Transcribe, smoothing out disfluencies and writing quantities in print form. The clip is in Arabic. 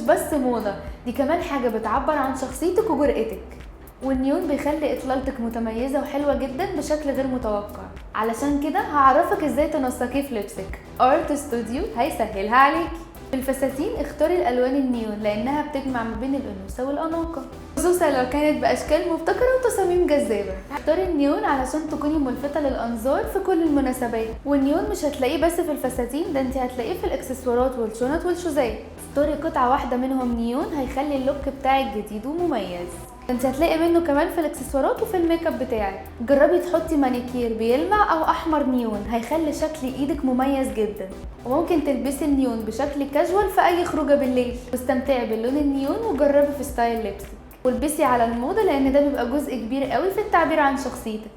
بس موضة، دي كمان حاجة بتعبر عن شخصيتك وجرأتك. والنيون بيخلي اطلالتك متميزة وحلوة جدا بشكل غير متوقع. علشان كده هعرفك ازاي تنسقيه في لبسك. ارت ستوديو هيسهلها عليكي. في الفساتين اختاري الالوان النيون لانها بتجمع ما بين الانوثه والاناقه، خصوصا لو كانت باشكال مبتكره وتصاميم جذابه. اختاري النيون علشان تكوني ملفته للانظار في كل المناسبات. والنيون مش هتلاقيه بس في الفساتين، ده انت هتلاقيه في الاكسسوارات والشنط والشوزات. اختاري قطعه واحده منهم نيون هيخلي اللوك بتاعك جديد ومميز. انت هتلاقي منه كمان في الاكسسوارات وفي الميك اب بتاعك. جربي تحطي مانيكير بيلمع او احمر نيون، هيخلي شكل ايدك مميز جدا. وممكن تلبسي النيون بشكل كاجوال في اي خروجه بالليل، واستمتعي باللون النيون وجربي في ستايل لبسك. والبسي على الموضه لان ده بيبقى جزء كبير قوي في التعبير عن شخصيتك.